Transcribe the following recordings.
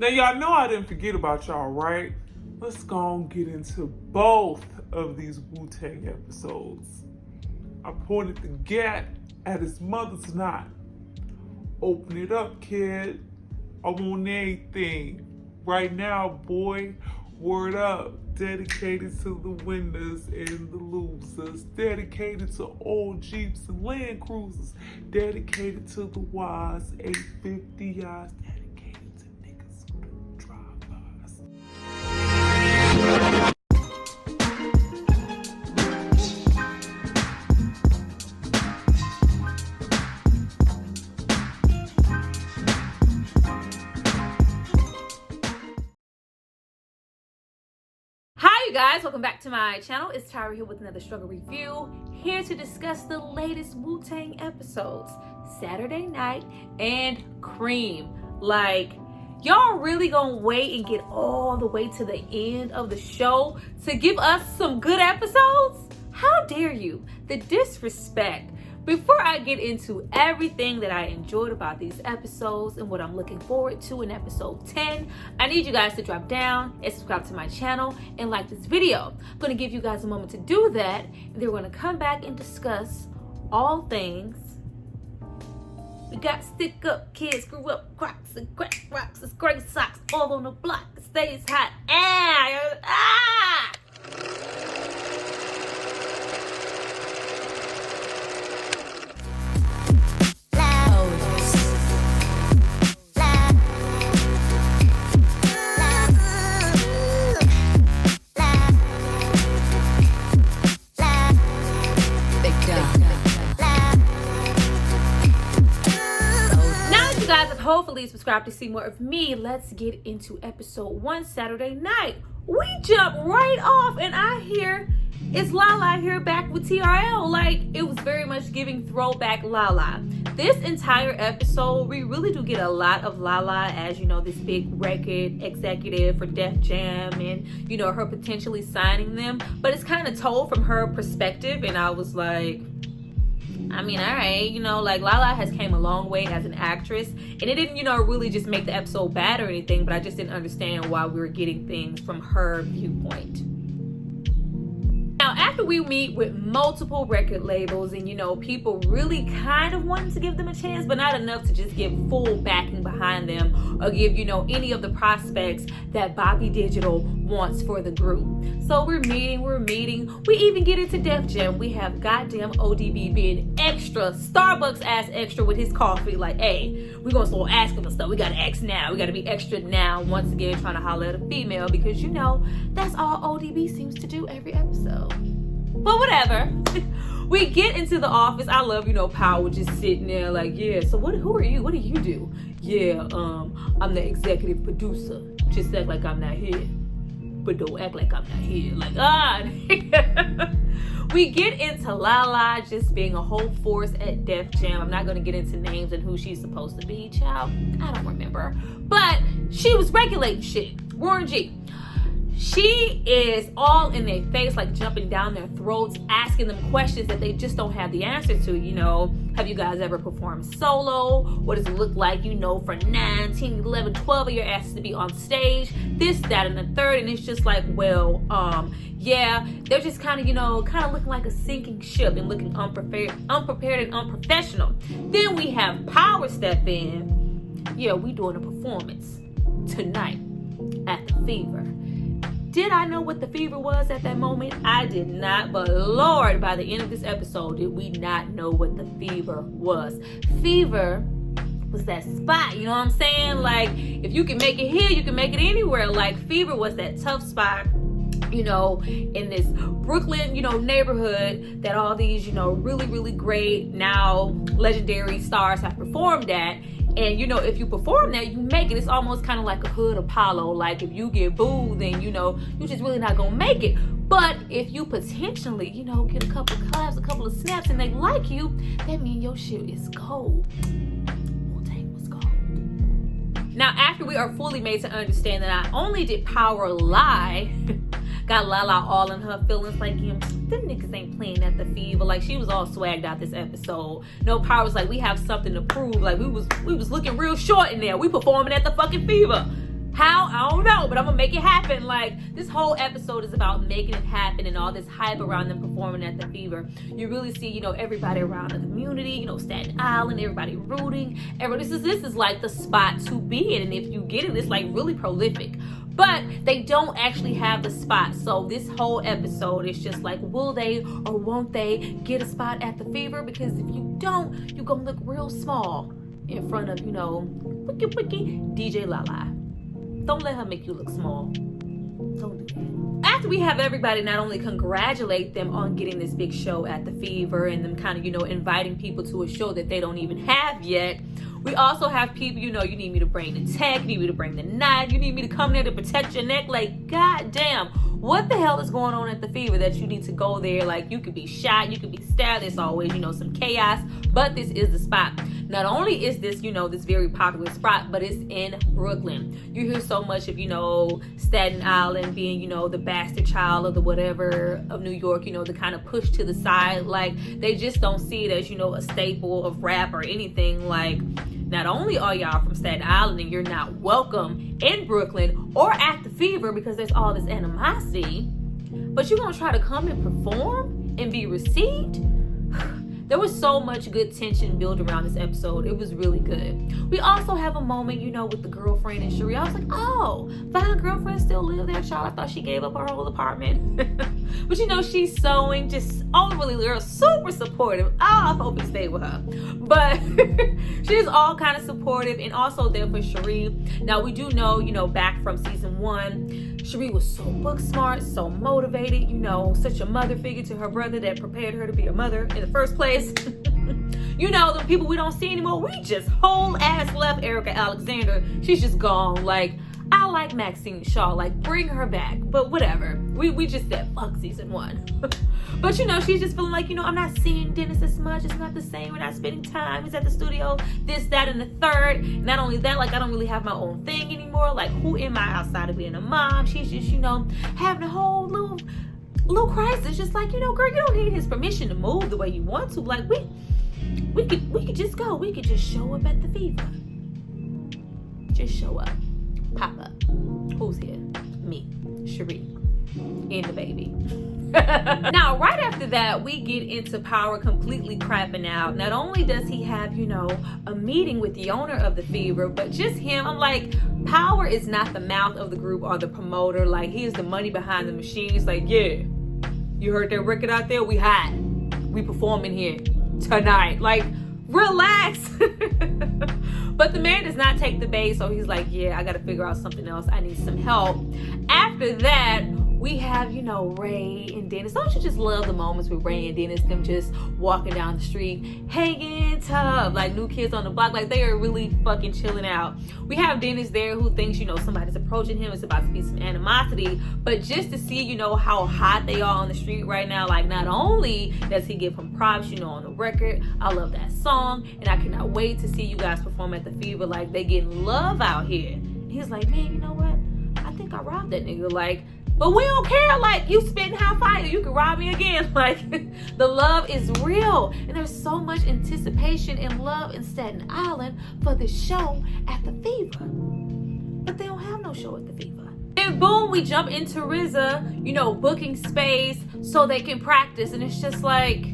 Now, y'all know I didn't forget about y'all, right? Let's go and get into both of these Wu-Tang episodes. I pointed the gat at his mother's knot. Open it up, kid. I want everything. Right now, boy. Word up. Dedicated to the winners and the losers. Dedicated to old Jeeps and Land Cruisers. Dedicated to the wise 850Is. Dedicated to niggas who do drive-bys. Hi you guys, welcome back to my channel. It's Tyra here with another struggle review, here to discuss the latest Wu-Tang episodes, Saturday Night and Cream. Like, y'all really gonna wait and get all the way to the end of the show to give us some good episodes? How dare you? The disrespect. Before I get into everything that I enjoyed about these episodes and what I'm looking forward to in episode 10, I need you guys to drop down and subscribe to my channel and like this video. I'm going to give you guys a moment to do that, and then we're going to come back and discuss all things. We got stick up kids, screw up crocs and crack rocks, and gray socks all on the block. It stays hot. Hopefully subscribe to see more of me. Let's get into episode 1, Saturday Night. We jump right off and I hear it's Lala here back with TRL. Like, it was very much giving throwback Lala. This entire episode, we really do get a lot of Lala as, you know, this big record executive for Def Jam and, you know, her potentially signing them. But it's kind of told from her perspective, and I was like, I mean, all right, you know, like Lala has came a long way as an actress, and it didn't, you know, really just make the episode bad or anything, but I just didn't understand why we were getting things from her viewpoint. Now, after we meet with multiple record labels and, you know, people really kind of wanting to give them a chance, but not enough to just give full backing behind them or give, you know, any of the prospects that Bobby Digital wants for the group. So we're meeting. We even get into Def Jam. We have goddamn ODB being extra, Starbucks ass extra with his coffee. Like, hey, we're gonna start asking for stuff. We gotta ask now. We gotta be extra now. Once again, trying to holler at a female because, you know, that's all ODB seems to do every episode. But whatever. We get into the office. I love, you know, Power just sitting there like, yeah, so who are you? What do you do? Yeah, I'm the executive producer. Just act like I'm not here. But don't act like I'm not here. Like, we get into Lala just being a whole force at Def Jam. I'm not going to get into names and who she's supposed to be, child. I don't remember. But she was regulating shit. Warren G. She is all in their face, like jumping down their throats, asking them questions that they just don't have the answer to. You know, have you guys ever performed solo? What does it look like, you know, for 9, 10, 11, 12 of your asses to be on stage? This, that, and the third. And it's just like, well, yeah, they're just kind of, you know, looking like a sinking ship and looking unprepared and unprofessional. Then we have Power step in. Yeah, we doing a performance tonight at the Fever. Did I know what the Fever was at that moment? I did not, but Lord, by the end of this episode, did we not know what the Fever was. Fever was that spot, you know what I'm saying? Like, if you can make it here, you can make it anywhere. Like, Fever was that tough spot, you know, in this Brooklyn, you know, neighborhood that all these, you know, really, really great, now legendary stars have performed at. And, you know, if you perform that, you make it. It's almost kind of like a hood Apollo. Like, if you get booed, then, you know, you're just really not going to make it. But if you potentially, you know, get a couple of claps, a couple of snaps, and they like you, that means your shit is gold. Wu-Tang was gold. Now, after we are fully made to understand that not only did Power lie, got Lala all in her feelings, like, them niggas ain't playing at the Fever. Like, she was all swagged out this episode. No, Power was like, we have something to prove. Like, we was looking real short in there. We performing at the fucking Fever. How? I don't know, but I'm gonna make it happen. Like, this whole episode is about making it happen and all this hype around them performing at the Fever. You really see, you know, everybody around the community, you know, Staten Island, everybody rooting. This is like the spot to be in, and if you get it, it's like really prolific. But they don't actually have the spot. So this whole episode is just like, will they or won't they get a spot at the Fever? Because if you don't, you're gonna look real small in front of, you know, wiki DJ Lala. Don't let her make you look small. Don't do that. After we have everybody not only congratulate them on getting this big show at the Fever and them kind of, you know, inviting people to a show that they don't even have yet, we also have people, you know, you need me to bring the tech, you need me to bring the knife, you need me to come there to protect your neck. Like, goddamn, what the hell is going on at the Fever that you need to go there? Like, you could be shot, you could be stabbed. There's always, you know, some chaos, but this is the spot. Not only is this, you know, this very popular spot, but it's in Brooklyn. You hear so much of, you know, Staten Island being, you know, the bastard child of the whatever of New York, you know, the kind of pushed to the side. Like, they just don't see it as, you know, a staple of rap or anything. Like, not only are y'all from Staten Island and you're not welcome in Brooklyn or at the Fever because there's all this animosity, but you're gonna try to come and perform and be received? There was so much good tension built around this episode. It was really good. We also have a moment, you know, with the girlfriend and Cherie. I was like, oh, Vine girlfriend still live there, child. I thought she gave up her whole apartment. But, you know, she's sewing, just overly girl, super supportive. Oh, I hope he stayed with her. But she's all kind of supportive and also there for Cherie. Now, we do know, you know, back from season 1, Cherie was so book smart, so motivated, you know, such a mother figure to her brother that prepared her to be a mother in the first place. You know, the people we don't see anymore, we just whole ass left Erica Alexander. She's just gone. Like, I like Maxine Shaw, like, bring her back, but whatever. We just said fuck season 1. But, you know, she's just feeling like, you know, I'm not seeing Dennis as much. It's not the same. We're not spending time. He's at the studio, this, that, and the third. Not only that, like, I don't really have my own thing anymore. Like, who am I outside of being a mom? She's just, you know, having a whole little crisis. Just like, you know, girl, you don't need his permission to move the way you want to. Like, we could just go. We could just show up at the Fever. Just show up. Pop up. Who's here? Me, Cherie, and the baby. Now, right after that, we get into Power completely crapping out. Not only does he have, you know, a meeting with the owner of the Fever, but just him. I'm like, Power is not the mouth of the group or the promoter. Like, he is the money behind the machine. He's like, yeah, you heard that record out there? We hot. We performing here tonight. Like, relax. But the man does not take the bait, so he's like, yeah, I gotta figure out something else. I need some help. After that, we have, you know, Ray and Dennis. Don't you just love the moments with Ray and Dennis, them just walking down the street, hanging tough, like New Kids on the Block, like they are really fucking chilling out. We have Dennis there who thinks, you know, somebody's approaching him. It's about to be some animosity, but just to see, you know, how hot they are on the street right now, like not only does he give him props, you know, on the record, I love that song, and I cannot wait to see you guys perform at the Fever. Like, they getting love out here. And he's like, man, you know what? I think I robbed that nigga. Like, but we don't care. Like, you spitting hot fire, you can rob me again. Like, the love is real. And there's so much anticipation and love in Staten Island for this show at the Fever. But they don't have no show at the Fever. And boom, we jump into RZA, you know, booking space so they can practice. And it's just like,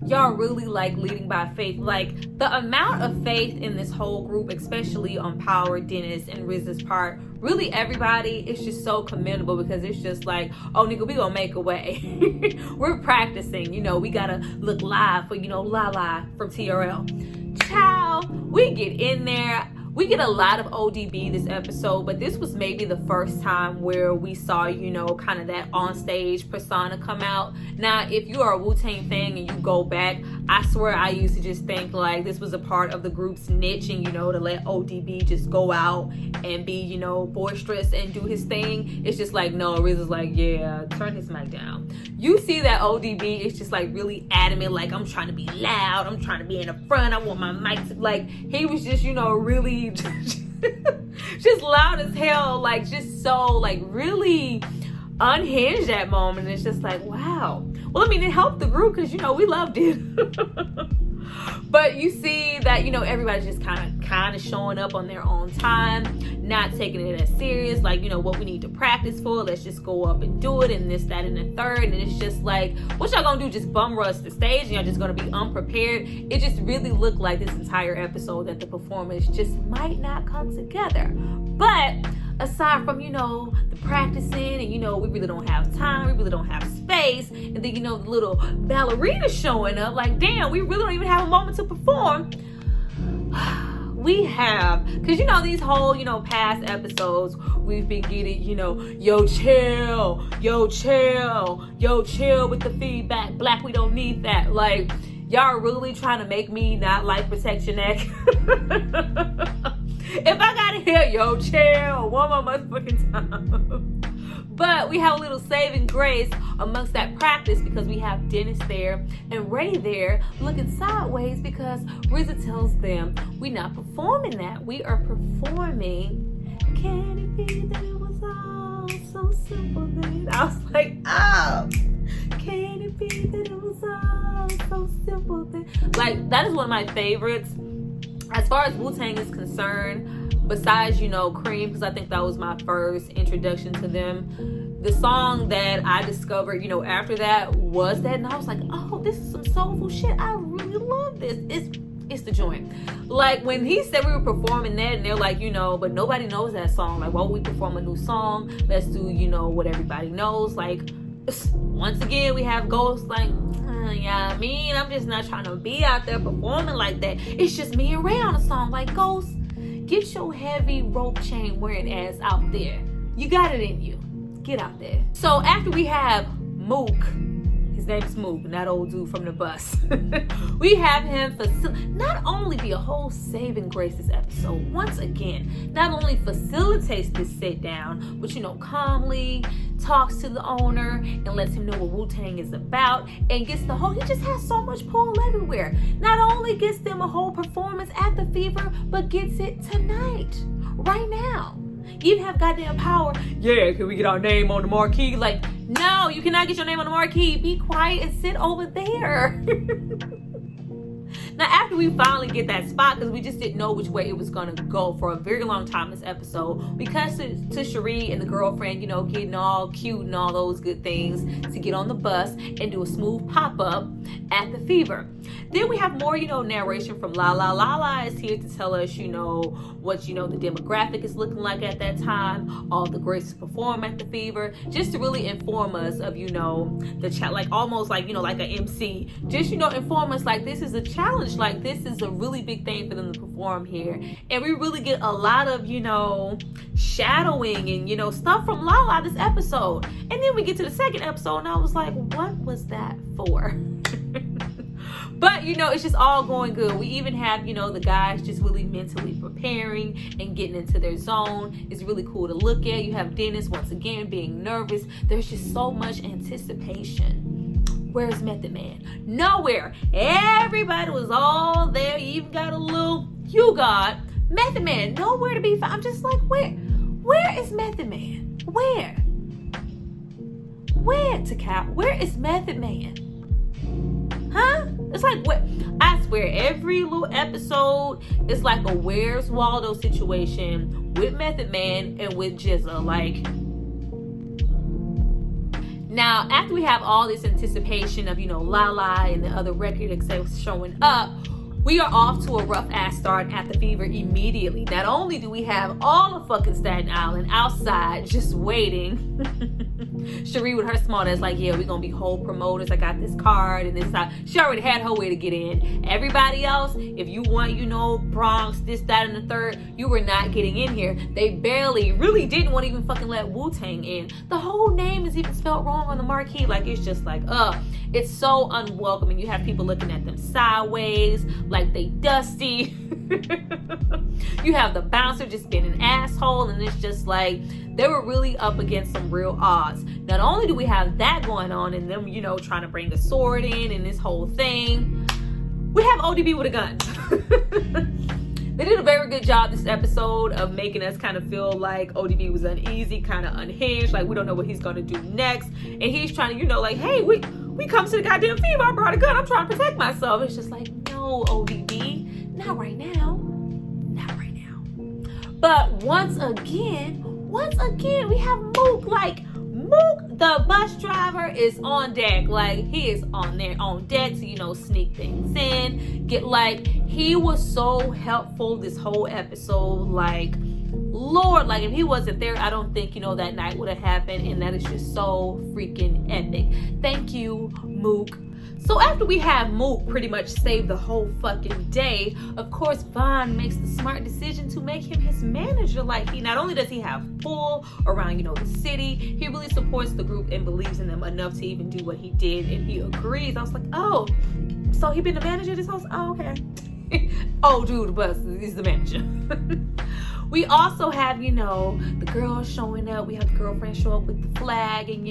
y'all really like leading by faith. Like, the amount of faith in this whole group, especially on Power, Dennis, and RZA's part, really everybody, it's just so commendable, because it's just like, oh nigga, we gonna make a way. We're practicing, you know, we gotta look live for, you know, Lala from TRL. Ciao, we get in there. We get a lot of ODB this episode, but this was maybe the first time where we saw, you know, kind of that on-stage persona come out. Now, if you are a Wu-Tang fan and you go back, I swear I used to just think like this was a part of the group's niche, and, you know, to let ODB just go out and be, you know, boisterous and do his thing. It's just like, no, RZA's like, yeah, turn his mic down. You see that ODB is just like really adamant, like, I'm trying to be loud, I'm trying to be in the front, I want my mic to, like, he was just, you know, really just loud as hell, like, just so, like, really unhinged that moment. It's just like, wow. Well, I mean, it helped the group because, you know, we loved it. But you see that, you know, everybody's just kind of showing up on their own time, not taking it as serious, like, you know, what we need to practice for, let's just go up and do it, and this, that, and the third. And it's just like, what y'all gonna do, just bum rush the stage, and y'all just gonna be unprepared? It just really looked like this entire episode that the performance just might not come together. But aside from, you know, the practicing, and, you know, we really don't have time, we really don't have space, and then, you know, the little ballerina showing up, like, damn, we really don't even have a moment to perform. We have, because, you know, these whole, you know, past episodes, we've been getting, you know, yo chill with the feedback, Black, we don't need that. Like, y'all really trying to make me not like Protection Act? If I gotta hear yo chill one more motherfucking time. But we have a little saving grace amongst that practice, because we have Dennis there and Ray there looking sideways, because RZA tells them we're not performing that. We are performing Can It Be That It Was All So Simple Then? I was like, oh, can it be that it was all so simple then? Like, that is one of my favorites. As far as Wu-Tang is concerned, besides, you know, Cream, because I think that was my first introduction to them, the song that I discovered, you know, after that was that, and I was like, oh, this is some soulful shit. I really love this. It's the joint. Like, when he said we were performing that, and they're like, you know, but nobody knows that song. Like, why would we perform a new song? Let's do, you know, what everybody knows. Like, once again, we have Ghost like, yeah, I mean, I'm just not trying to be out there performing like that. It's just me and Ray on a song. Like, Ghost, get your heavy rope chain wearing ass out there. You got it in you. Get out there. So after we have Mook, his name's Mook, that old dude from the bus. We have him not only be a whole saving grace this episode, once again, not only facilitates this sit down, but, you know, calmly talks to the owner and lets him know what Wu-Tang is about, and gets the whole, he just has so much pull everywhere. Not only gets them a whole performance at the Fever, but gets it tonight, right now. You even have goddamn power. Yeah, can we get our name on the marquee? Like, no, you cannot get your name on the marquee. Be quiet and sit over there. Now, after we finally get that spot, because we just didn't know which way it was going to go for a very long time this episode, we cut to Cherie and the girlfriend, you know, getting all cute and all those good things to get on the bus and do a smooth pop-up at the Fever. Then we have more, you know, narration from Lala. Lala is here to tell us, you know, what, you know, the demographic is looking like at that time, all the graces perform at the Fever, just to really inform us of, you know, the like almost like, you know, like an MC, just, you know, inform us like this is a challenge, like this is a really big thing for them to perform here. And we really get a lot of, you know, shadowing and, you know, stuff from Lala this episode. And then we get to the second episode and I was like, what was that for? But, you know, it's just all going good. We even have, you know, the guys just really mentally preparing and getting into their zone. It's really cool to look at. You have Dennis once again being nervous. There's just so much anticipation. Where's Method Man? Nowhere. Everybody was all there. You even got a little, you got Method Man. Nowhere to be found. I'm just like, where is Method Man? Where to cap? Where is Method Man? Huh? It's like, what? I swear, every little episode is like a Where's Waldo situation with Method Man and with Jizza. Like, now, after we have all this anticipation of, you know, Lala and the other record execs showing up, we are off to a rough ass start at the Fever immediately. Not only do we have all of fucking Staten Island outside just waiting. Cherie with her smart ass like, yeah, we're gonna be whole promoters. I got this card and this side. She already had her way to get in. Everybody else, if you want, you know, Bronx, this, that, and the third, you were not getting in here. They barely, really didn't want to even fucking let Wu-Tang in. The whole name is even spelled wrong on the marquee. Like, it's just like, it's so unwelcoming. You have people looking at them sideways, like they dusty. You have the bouncer just being an asshole, and it's just like they were really up against some real odds. Not only do we have that going on and them, you know, trying to bring a sword in and this whole thing, we have ODB with a gun. They did a very good job this episode of making us kind of feel like ODB was uneasy, kind of unhinged, like we don't know what he's going to do next. And he's trying to, you know, like, hey, we come to the goddamn Fever, I brought a gun, I'm trying to protect myself. It's just like, no, no, ODB, not right now. Not right now. But once again, we have Mook. Like, Mook, the bus driver, is on deck. Like, he is on deck to, sneak things in. He was so helpful this whole episode. Like, Lord, like, if he wasn't there, I don't think, that night would have happened. And that is just so freaking epic. Thank you, Mook. So after we have Mook pretty much save the whole fucking day, of course, Vaughn makes the smart decision to make him his manager. Like, not only does he have pull around, the city, he really supports the group and believes in them enough to even do what he did. And he agrees. I was like, oh, so he been the manager this whole... Oh, okay. Oh, dude, the bus is the manager. We also have, the girls showing up. We have the girlfriend show up with the flag, and,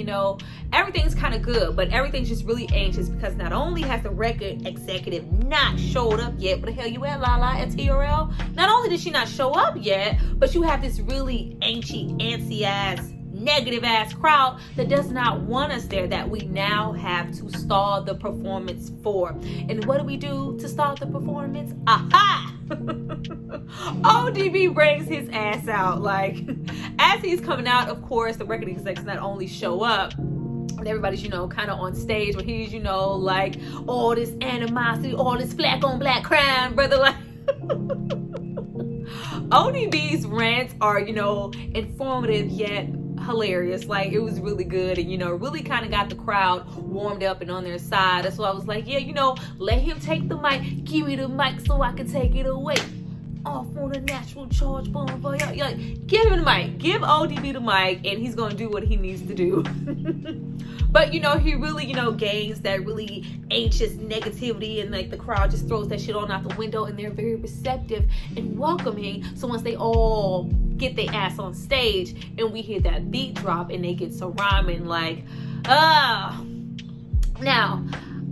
everything's kind of good, but everything's just really anxious because not only has the record executive not showed up yet, where the hell you at, Lala, at TRL? Not only did she not show up yet, but you have this really antsy-ass, negative-ass crowd that does not want us there, that we now have to stall the performance for. And what do we do to stall the performance? Aha! ODB brings his ass out. Like, as he's coming out, of course, the record execs not only show up, and everybody's, kind of on stage, but he's, like, all this animosity, all this black on black crime, brother. Like, ODB's rants are, informative yet hilarious. Like, it was really good, and really kind of got the crowd warmed up and on their side. That's why I was like, yeah, let him take the mic, give me the mic so I can take it away. Off on a natural charge bomb for y'all. Give him the mic, give ODB the mic, and he's gonna do what he needs to do. But he really gains that really anxious negativity, and like the crowd just throws that shit on out the window, and they're very receptive and welcoming. So once they all get their ass on stage and we hear that beat drop and they get so rhyming, like, now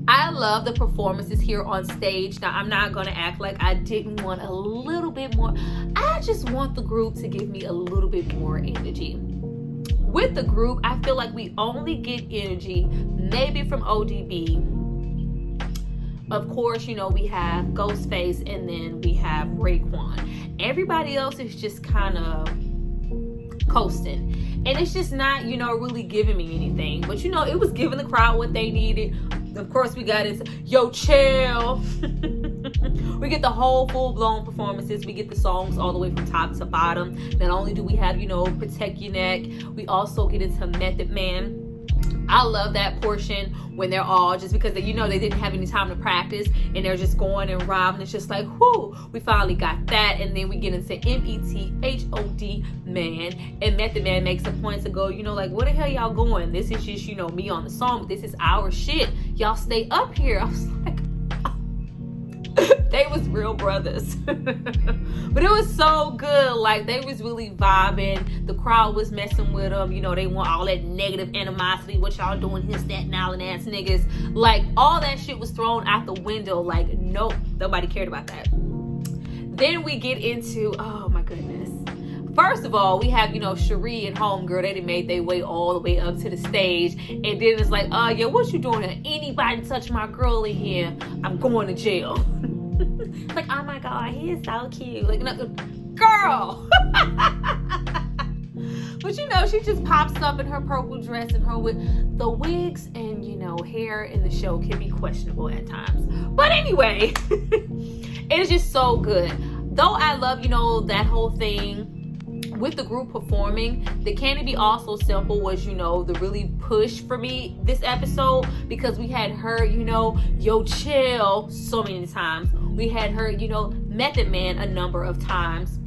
I love the performances here on stage. Now, I'm not going to act like I didn't want a little bit more. I just want the group to give me a little bit more energy. With the group, I feel like we only get energy maybe from ODB. Of course, we have Ghostface, and then we have Raekwon. Everybody else is just kind of coasting. And it's just not, really giving me anything. But, it was giving the crowd what they needed. Of course, we got into Yo Chill. We get the whole full-blown performances. We get the songs all the way from top to bottom. Not only do we have, Protect Your Neck, we also get into Method Man. I love that portion when they're all, just because they didn't have any time to practice, and they're just going and robbing. It's just like, whoo, we finally got that. And then we get into METHOD Man, and Method Man makes a point to go, like, where the hell y'all going? This is just, me on the song, but this is our shit. Y'all stay up here. I was like, they was real brothers. But it was so good. Like, they was really vibing. The crowd was messing with them. They want all that negative animosity. What y'all doing here, Staten Island ass niggas? Like, all that shit was thrown out the window. Like, nope, nobody cared about that. Then we get into, oh my goodness. First of all, we have, Cherie and Homegirl. They done made their way all the way up to the stage. And then it's like, yeah, what you doing here? Anybody touch my girl in here, I'm going to jail. Like, oh my God, he is so cute. Like, no, girl. But she just pops up in her purple dress and her with the wigs and hair in the show can be questionable at times. But anyway, it's just so good. Though I love, that whole thing with the group performing, the Can It Be Also Simple was, the really push for me this episode, because we had her, Yo Chill so many times. We had her, Method Man a number of times.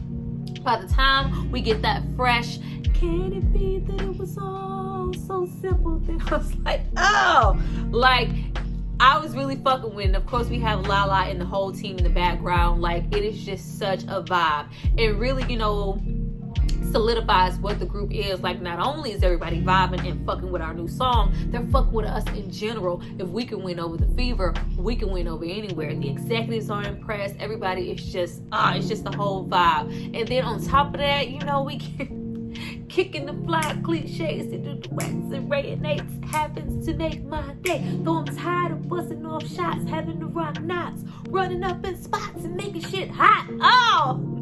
By the time we get that fresh, can it be that it was all so simple? Then I was like, oh, like, I was really fucking with it. And of course, we have Lala and the whole team in the background. Like, it is just such a vibe. It really, solidifies what the group is. Like, not only is everybody vibing and fucking with our new song, they're fucking with us in general. If we can win over the Fever, we can win over anywhere. The executives are impressed. Everybody is just, it's just the whole vibe. And then on top of that, we can Kicking the fly cliches to do the wax and rayonnates. Happens to make my day. Though I'm tired of busting off shots, having to rock knots, running up in spots and making shit hot. Oh!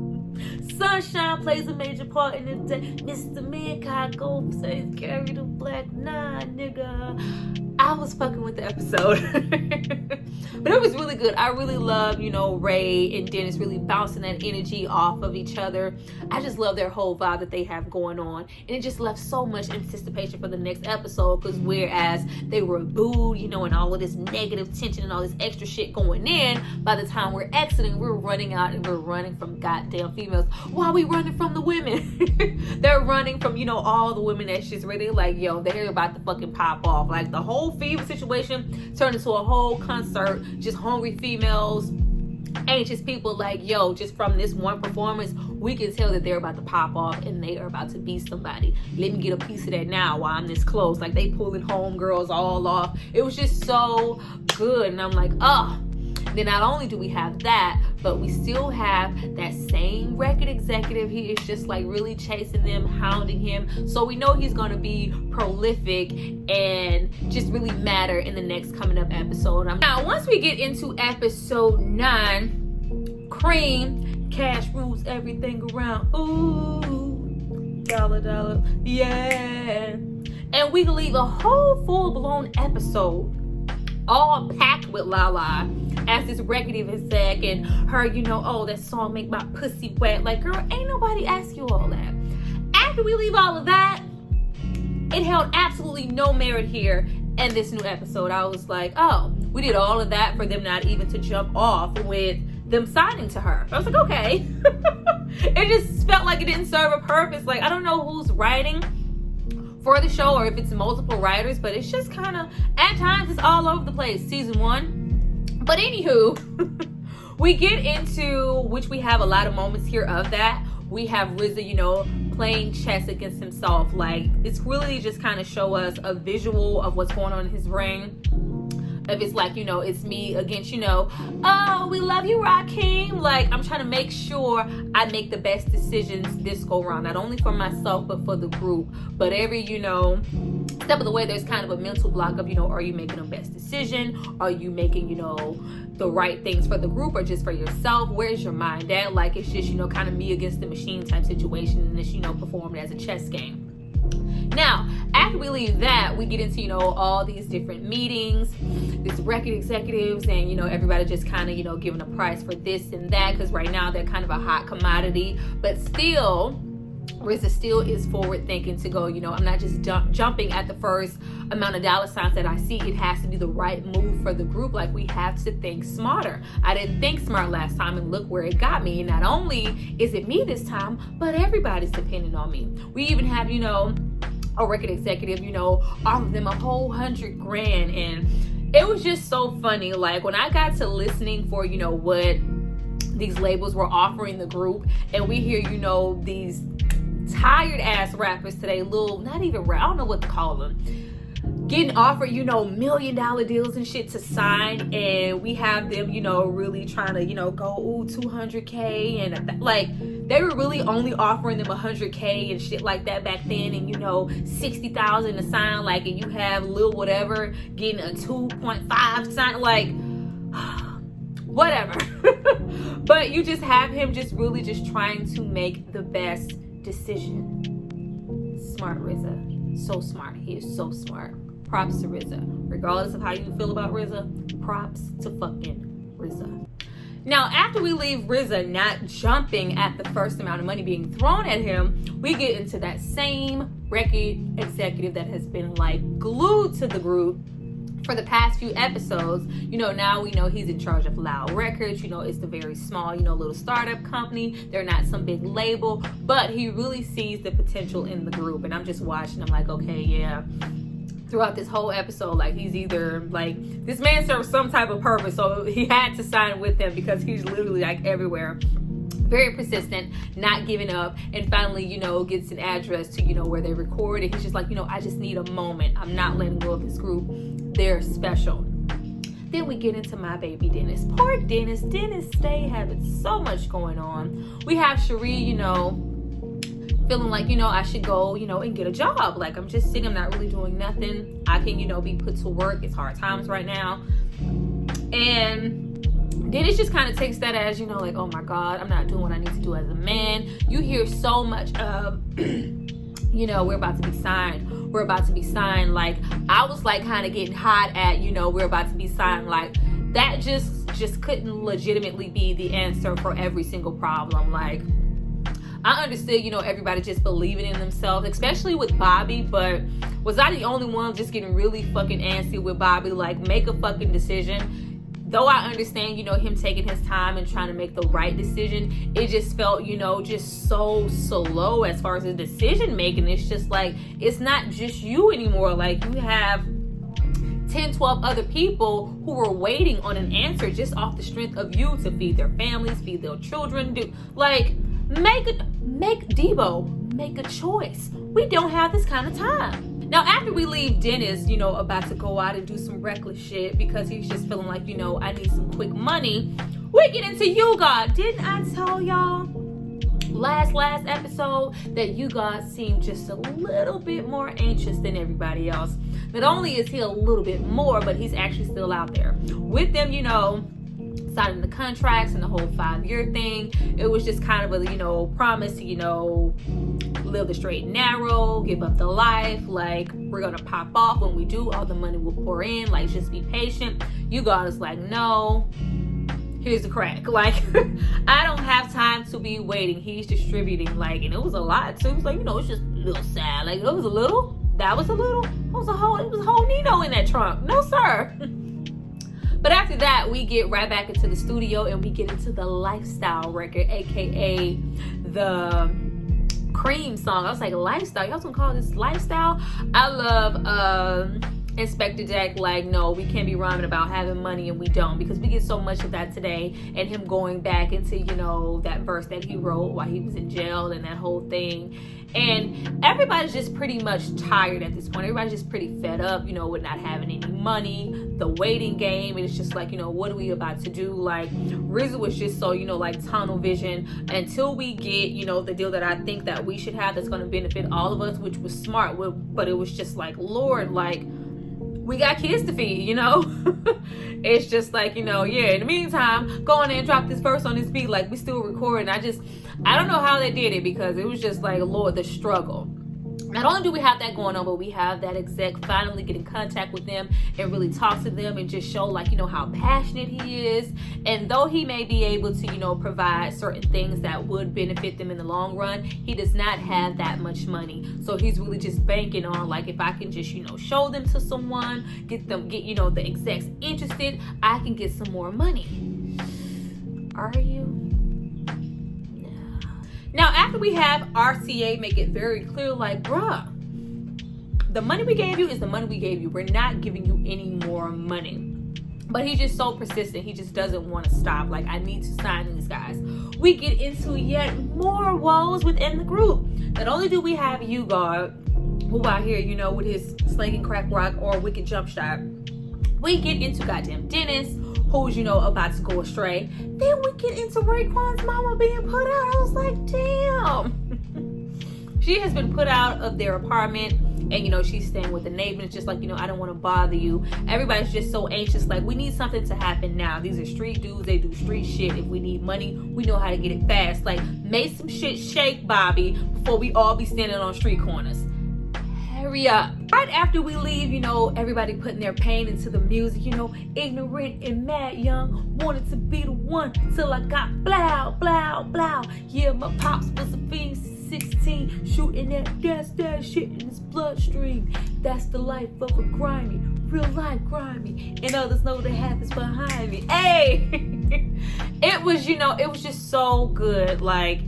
Sunshine plays a major part in the day. Mr. Mancock go says carry the black nine, nigga. I was fucking with the episode. But it was really good. I really love, Ray and Dennis really bouncing that energy off of each other. I just love their whole vibe that they have going on. And it just left so much anticipation for the next episode, because whereas they were booed, and all of this negative tension and all this extra shit going in, by the time we're exiting, we're running out and we're running from goddamn females. Why are we running from the women? They're running from, all the women that's just ready, like, yo, they're about to fucking pop off. Like, the whole fever situation turned into a whole concert, just hungry females, anxious people, like, yo, just from this one performance, we can tell that they're about to pop off and they are about to be somebody. Let me get a piece of that now while I'm this close. Like, they pulling homegirls all off. It was just so good. And I'm like, oh. Then not only do we have that, but we still have that same record executive. He is just like really chasing them, hounding him. So we know he's going to be prolific and just really matter in the next coming up episode. Now, once we get into episode 9, Cream, cash rules everything around. Ooh, dollar, yeah. And we leave a whole full-blown episode all packed with Lala as this record exec and her, oh, that song make my pussy wet. Like, girl, ain't nobody ask you all that. After we leave all of that, it held absolutely no merit here in this new episode. I was like, oh, we did all of that for them not even to jump off with them signing to her. I was like, okay. It just felt like it didn't serve a purpose. Like, I don't know who's writing for the show or if it's multiple writers, but it's just kind of, at times, it's all over the place. Season 1. But anywho, we get into, which we have a lot of moments here of that. We have RZA, playing chess against himself. Like, it's really just kind of show us a visual of what's going on in his brain. If it's like, it's me against, oh, we love you, Rakim. Like, I'm trying to make sure I make the best decisions this go around, not only for myself, but for the group. But every, step of the way, there's kind of a mental block of, are you making the best decision? Are you making, the right things for the group or just for yourself? Where's your mind at? Like, it's just, kind of me against the machine type situation, and it's, performed as a chess game. Now, after we leave that, we get into, all these different meetings, these record executives, and, everybody just kind of, giving a price for this and that, because right now they're kind of a hot commodity. But still, RZA still is forward thinking to go, I'm not just jumping at the first amount of dollar signs that I see. It has to be the right move for the group. Like, we have to think smarter. I didn't think smart last time, and look where it got me. And not only is it me this time, but everybody's depending on me. We even have, a record executive, offer them a whole $100,000. And it was just so funny. Like, when I got to listening for, what these labels were offering the group, and we hear, these tired ass rappers today, not even rap, I don't know what to call them, getting offered, $1 million deals and shit to sign, and we have them, really trying to, go, ooh, $200K, and like, they were really only offering them $100K and shit like that back then, and $60,000 to sign, like, and you have Lil whatever getting a 2.5 sign, like, whatever. But you just have him just really just trying to make the best decision. Smart RZA, so smart. He is so smart. Props to RZA. Regardless of how you feel about RZA, props to fucking RZA. Now, after we leave RZA not jumping at the first amount of money being thrown at him, we get into that same record executive that has been like glued to the group for the past few episodes. Now we know he's in charge of Loud Records. It's the very small, little startup company. They're not some big label, but he really sees the potential in the group. And I'm just watching. I'm like, okay, yeah. Throughout this whole episode, like, he's either like, this man serves some type of purpose, so he had to sign with them because he's literally like everywhere. Very persistent, not giving up, and finally, gets an address to, where they record, and he's just like, I just need a moment. I'm not letting go of this group. They're special. Then we get into my baby Dennis. Poor Dennis. Dennis stay having so much going on. We have Cherie, feeling like, I should go, and get a job. Like, I'm just sitting, I'm not really doing nothing. I can, be put to work. It's hard times right now. And Dennis just kind of takes that as, like, oh my God, I'm not doing what I need to do as a man. You hear so much of, we're about to be signed. We're about to be signed. Like, I was like kind of getting hot at, we're about to be signed. Like, that just couldn't legitimately be the answer for every single problem. Like, I understood, everybody just believing in themselves, especially with Bobby, but was I the only one just getting really fucking antsy with Bobby? Like, make a fucking decision. Though I understand, him taking his time and trying to make the right decision, it just felt, just so slow as far as the decision making. It's just like, it's not just you anymore. Like, you have 10, 12 other people who were waiting on an answer just off the strength of you to feed their families, feed their children. Make Debo make a choice. We don't have this kind of time. Now, after we leave Dennis, about to go out and do some reckless shit because he's just feeling like, I need some quick money, we get into Yuga. Didn't I tell y'all last episode that Yuga seemed just a little bit more anxious than everybody else? Not only is he a little bit more, but he's actually still out there with them, signing the contracts and the whole 5-year thing. It was just kind of a, promise to, live the straight and narrow, give up the life. Like, we're going to pop off. When we do, all the money will pour in. Like, just be patient. You guys like, no, here's the crack. Like, I don't have time to be waiting. He's distributing, like, and it was a lot too. It was like, it's just a little sad. Like, it was a little. That was a little. It was a whole Nino in that trunk. No, sir. But after that, we get right back into the studio and we get into the lifestyle record, aka the Cream song. I was like, lifestyle? Y'all gonna call this lifestyle? I love Inspector Jack. Like, no, we can't be rhyming about having money and we don't, because we get so much of that today, and him going back into, that verse that he wrote while he was in jail and that whole thing. And everybody's just pretty much tired at this point. Everybody's just pretty fed up, with not having any money, the waiting game. And it's just like, what are we about to do? Like, RZA was just so, like tunnel vision until we get, the deal that I think that we should have that's going to benefit all of us, which was smart. But it was just like, Lord, like, we got kids to feed, It's just like, in the meantime, go on and drop this verse on this beat. Like, we still recording. I don't know how they did it, because it was just like, Lord, the struggle. Not only do we have that going on, but we have that exec finally get in contact with them and really talk to them and just show, like, how passionate he is. And though he may be able to, provide certain things that would benefit them in the long run, he does not have that much money. So he's really just banking on, like, if I can just, show them to someone, get the execs interested, I can get some more money. Are you? Now, after we have RCA make it very clear, like, bruh, the money we gave you is the money we gave you. We're not giving you any more money. But he's just so persistent. He just doesn't want to stop. Like, I need to sign these guys. We get into yet more woes within the group. Not only do we have Yuga, who out here, with his slinging crack rock or wicked jump shot, we get into goddamn Dennis, who's, about to go astray. Then we get into Raekwon's mama being put out. I was like, damn. She has been put out of their apartment, and, she's staying with the neighbor. It's just like, I don't want to bother you. Everybody's just so anxious. Like, we need something to happen now. These are street dudes. They do street shit. If we need money, we know how to get it fast. Like, make some shit shake, Bobby, before we all be standing on street corners. Hurry up. Right after we leave, everybody putting their pain into the music, ignorant and mad young, wanted to be the one till I got blow, blow, blow. Yeah, my pops was a fiend, 16, shooting that shit in his bloodstream. That's the life of a grimy, real life grimy, and others know the half is behind me. Hey, it was, it was just so good. Like,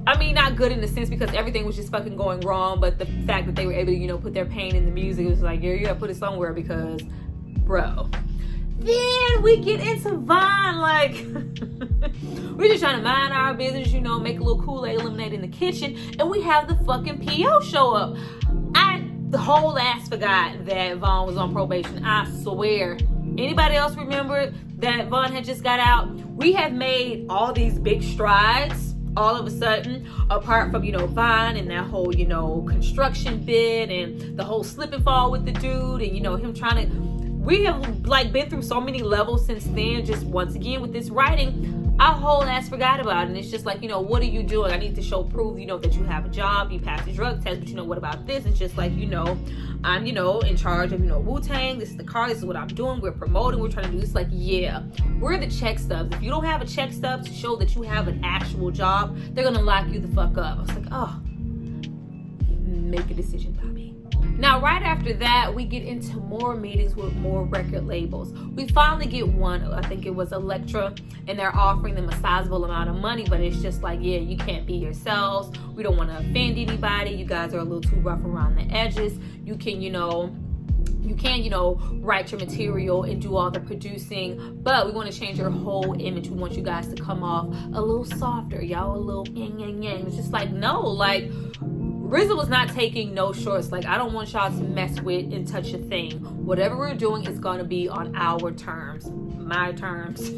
I mean, not good in the sense because everything was just fucking going wrong, but the fact that they were able to, put their pain in the music, it was like, yeah, you gotta put it somewhere because, bro. Then we get into Vaughn, like, we're just trying to mind our business, make a little Kool-Aid lemonade in the kitchen, and we have the fucking PO show up. The whole ass forgot that Vaughn was on probation, I swear. Anybody else remember that Vaughn had just got out? We have made all these big strides all of a sudden, apart from, Vine and that whole, construction bit and the whole slip and fall with the dude and, him trying to, we have like been through so many levels since then. Just once again with this writing, our whole ass forgot about it. And it's just like, what are you doing? I need to show proof, that you have a job, you passed the drug test, but what about this? It's just like, I'm, in charge of, Wu-Tang. This is the car. This is what I'm doing. We're promoting. We're trying to do this. Like, yeah, we're the check stubs. If you don't have a check stub to show that you have an actual job, they're going to lock you the fuck up. I was like, oh, make a decision, Bobby. Now, right after that, we get into more meetings with more record labels. We finally get one, I think it was Elektra, and they're offering them a sizable amount of money, but it's just like, yeah, you can't be yourselves. We don't want to offend anybody. You guys are a little too rough around the edges. You can, write your material and do all the producing, but we want to change your whole image. We want you guys to come off a little softer, y'all, a little yang yang yang. It's just like, no, like, RZA was not taking no shorts. Like, I don't want y'all to mess with and touch a thing. Whatever we're doing is going to be on our terms, my terms.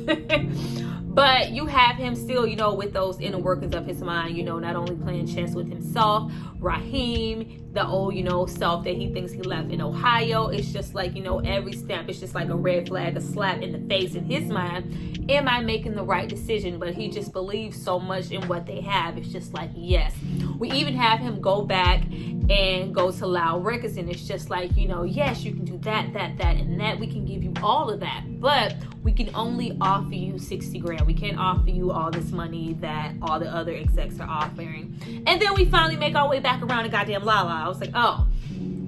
But you have him still, with those inner workings of his mind, not only playing chess with himself, Raheem, the old, self that he thinks he left in Ohio. It's just like, every step, it's just like a red flag, a slap in the face in his mind. Am I making the right decision? But he just believes so much in what they have. It's just like, yes. We even have him go back and go to Loud Records, and it's just like, yes, you can do that, and that. We can give you all of that, but we can only offer you 60 grand. We can't offer you all this money that all the other execs are offering. And then we finally make our way back around to goddamn Lala. I was like, oh,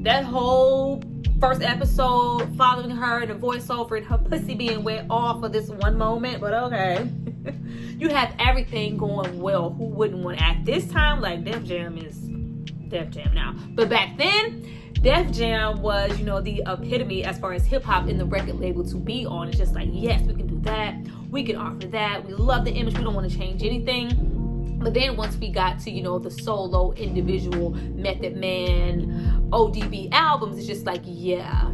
that whole first episode following her and the voiceover and her pussy being wet off for this one moment, but okay. You have everything going well. Who wouldn't want to act this time? Like, Def Jam is Def Jam now. But back then, Def Jam was, the epitome as far as hip hop in the record label to be on. It's just like, yes, we can do that. We can offer that. We love the image. We don't want to change anything. But then once we got to, the solo, individual, Method Man, ODB albums, it's just like, yeah,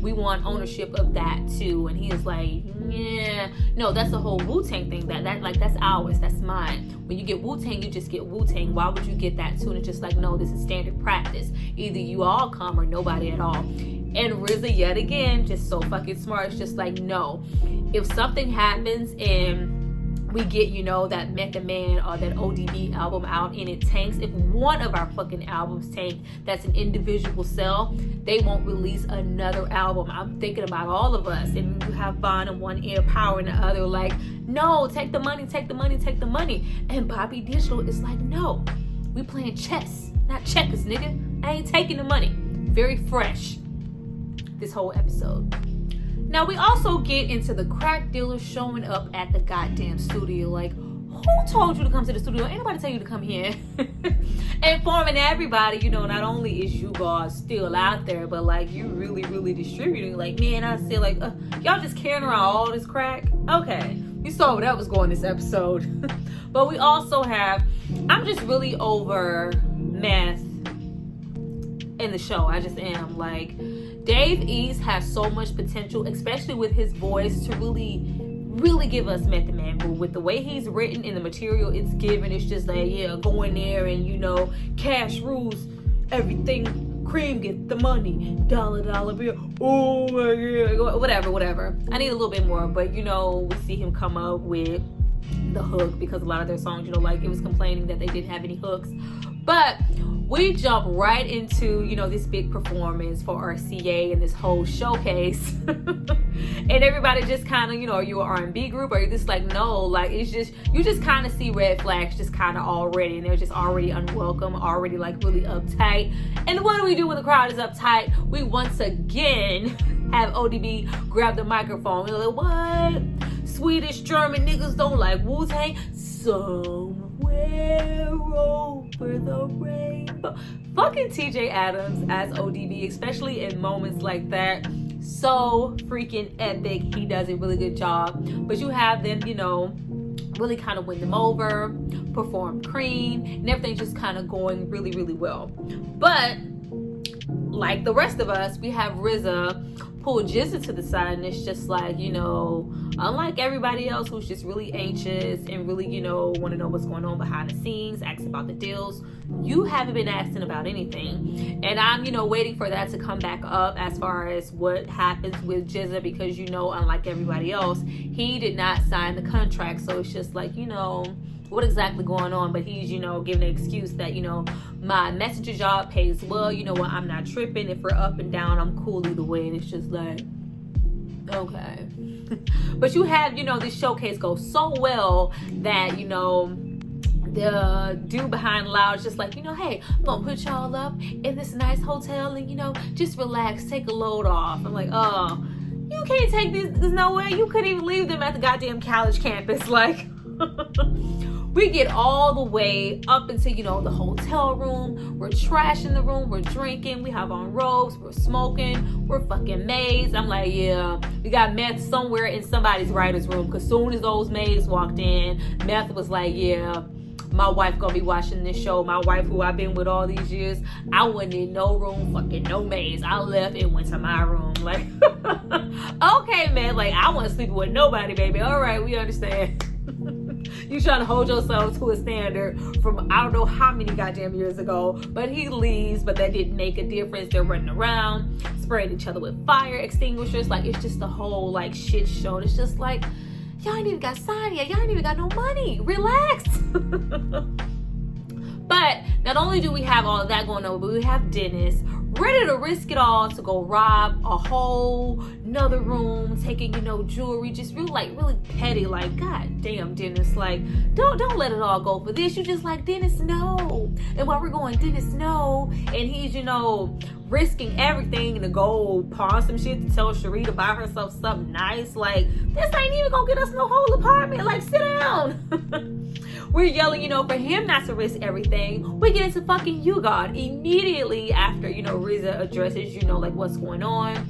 we want ownership of that too. And he is like, yeah, no, that's the whole Wu-Tang thing. That's ours. That's mine. When you get Wu-Tang, you just get Wu-Tang. Why would you get that too? And it's just like, no, this is standard practice. Either you all come or nobody at all. And RZA, yet again, just so fucking smart. It's just like, no, if something happens and we get, that Method Man or that ODB album out and it tanks, if one of our fucking albums tank, that's an individual sell, they won't release another album. I'm thinking about all of us, and you have Vaughn in one ear, Power in the other, like, no, take the money, take the money, take the money. And Bobby Digital is like, no, we playing chess, not checkers, nigga. I ain't taking the money. Very fresh, this whole episode. Now, we also get into the crack dealers showing up at the goddamn studio. Like, who told you to come to the studio? Ain't nobody tell you to come here. Informing everybody, not only is you guys still out there, but like, you really, really distributing. Like, man, I say like, y'all just carrying around all this crack? Okay, we saw where that was going this episode. But we also have, I'm just really over meth in the show. I just am. Like, Dave East has so much potential, especially with his voice, to really give us Method Man. But with the way he's written and the material it's given, it's just like, yeah, go in there and, cash rules everything. Cream get the money. Dollar bill. Oh my God. Whatever. I need a little bit more. But, we see him come up with the hook, because a lot of their songs, like, it was complaining that they didn't have any hooks. But we jump right into, this big performance for RCA and this whole showcase. And everybody just kind of, are you an R&B group? Or you're just like, no, like, it's just, you just kind of see red flags just kind of already. And they're just already unwelcome, already like really uptight. And what do we do when the crowd is uptight? We once again have ODB grab the microphone. We're like, what? Swedish, German niggas don't like Wu-Tang? Somewhere over the rainbow. Fucking TJ Adams as ODB, especially in moments like that, so freaking epic. He does a really good job. But you have them, really kind of win them over, perform Cream, and everything's just kind of going really, really well. But like the rest of us, we have RZA pull Jizza to the side, and it's just like, you know, unlike everybody else who's just really anxious and really, you know, want to know what's going on behind the scenes, ask about the deals, you haven't been asking about anything. And I'm, you know, waiting for that to come back up as far as what happens with Jizza, because, you know, unlike everybody else, he did not sign the contract. So it's just like, you know, what exactly going on? But he's, you know, giving an excuse that, you know, my messenger job pays well, you know what, I'm not tripping. If we're up and down, I'm cool either way. And it's just like, okay. But you have, you know, this showcase goes so well that, you know, the dude behind Loud is just like, you know, hey, I'm gonna put y'all up in this nice hotel and, you know, just relax, take a load off. I'm like, oh, you can't take this nowhere. You couldn't even leave them at the goddamn college campus. Like, we get all the way up into, you know, the hotel room. We're trashing the room. We're drinking. We have on robes. We're smoking. We're fucking maids. I'm like, yeah, we got meth somewhere in somebody's writer's room. Because soon as those maids walked in, meth was like, yeah, my wife gonna be watching this show. My wife, who I've been with all these years, I wasn't in no room, fucking no maids. I left and went to my room. Like, okay, man. Like, I wasn't sleeping with nobody, baby. All right, we understand. You trying to hold yourself to a standard from I don't know how many goddamn years ago. But he leaves, but that didn't make a difference. They're running around, spraying each other with fire extinguishers. Like, it's just a whole, like, shit show. It's just like, y'all ain't even got signed yet. Y'all ain't even got no money. Relax. But not only do we have all of that going on, but we have Dennis ready to risk it all to go rob a whole another room, taking, you know, jewelry, just really petty. Like, god damn, Dennis, like, don't let it all go for this. You just like, Dennis, no. And while we're going, Dennis, no. And he's, you know, risking everything to go pawn some shit to tell Cherie to buy herself something nice. Like, this ain't even gonna get us no whole apartment. Like, sit down. We're yelling, you know, for him not to risk everything. We get into fucking You God immediately after, you know, Riza addresses, you know, like, what's going on.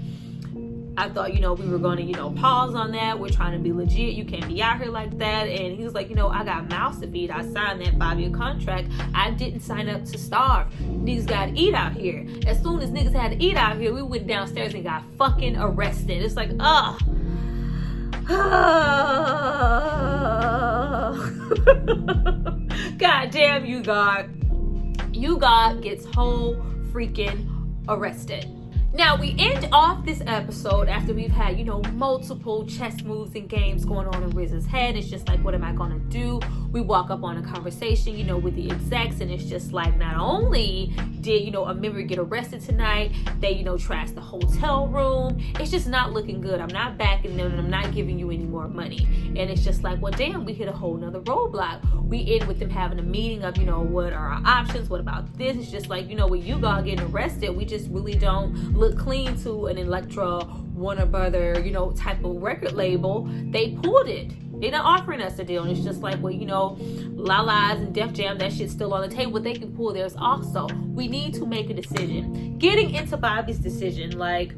I thought, you know, we were going to, you know, pause on that. We're trying to be legit. You can't be out here like that. And he was like, you know, I got mouths to feed. I signed that 5-year contract. I didn't sign up to starve. Niggas got to eat out here. As soon as niggas had to eat out here, we went downstairs and got fucking arrested. It's like, ugh. God damn, You God gets whole freaking arrested. Now, we end off this episode after we've had, you know, multiple chess moves and games going on in Riz's head. It's just like, what am I going to do? We walk up on a conversation, you know, with the execs, and it's just like, not only did, you know, a member get arrested tonight, they, you know, trashed the hotel room. It's just not looking good. I'm not backing them, and I'm not giving you any more money. And it's just like, well, damn, we hit a whole nother roadblock. We end with them having a meeting of, you know, what are our options? What about this? It's just like, you know, with You God getting arrested, we just really don't look clean to an Elektra, Warner Brother, you know, type of record label. They pulled it. They're not offering us a deal. And it's just like, well, you know, Lala's and Def Jam, that shit's still on the table. They can pull theirs also. We need to make a decision. Getting into Bobby's decision, like,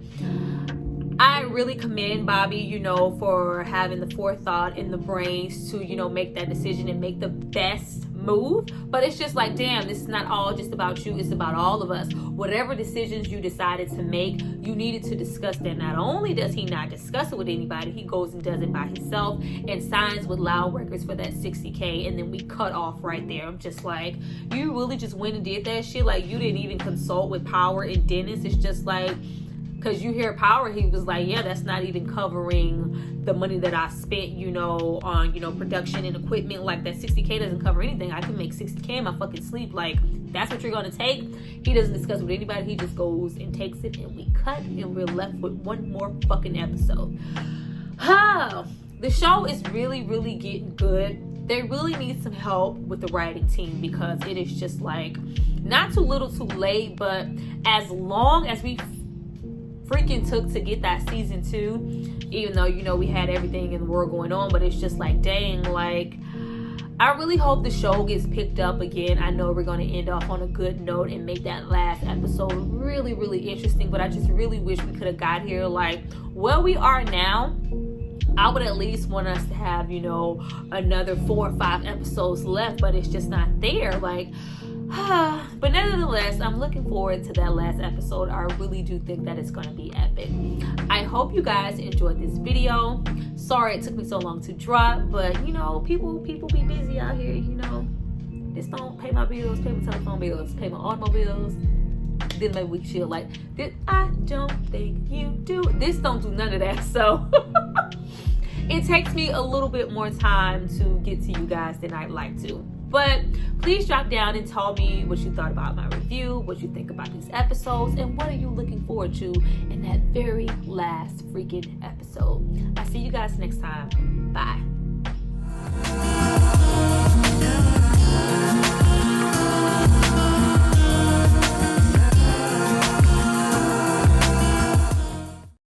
I really commend Bobby, you know, for having the forethought and the brains to, you know, make that decision and make the best move. But it's just like, damn, this is not all just about you. It's about all of us. Whatever decisions you decided to make, you needed to discuss that. Not only does he not discuss it with anybody, he goes and does it by himself and signs with Loud Records for that $60K, and then we cut off right there. I'm just like, you really just went and did that shit? Like, you didn't even consult with Power and Dennis? It's just like, because you hear Power, he was like, yeah, that's not even covering the money that I spent, you know, on, you know, production and equipment. Like, that $60K doesn't cover anything. I can make $60K in my fucking sleep. Like, that's what you're going to take? He doesn't discuss with anybody. He just goes and takes it, and we cut, and we're left with one more fucking episode. The show is really, really getting good. They really need some help with the writing team, because it is just like, not too little too late, but as long as we freaking took to get that season 2, even though, you know, we had everything in the world going on, but it's just like, dang, like, I really hope the show gets picked up again. I know we're going to end off on a good note and make that last episode really, really interesting, but I just really wish we could have got here like where we are now. I would at least want us to have, you know, another 4 or 5 episodes left, but it's just not there. Like, But nevertheless, I'm looking forward to that last episode. I really do think that it's going to be epic. I hope you guys enjoyed this video. Sorry it took me so long to drop, but you know, people be busy out here, you know. This don't pay my bills, pay my telephone bills, pay my automobiles. Then maybe we chill like this. I don't think you do. This don't do none of that. So it takes me a little bit more time to get to you guys than I'd like to. But please drop down and tell me what you thought about my review, what you think about these episodes, and what are you looking forward to in that very last freaking episode. I'll see you guys next time. Bye.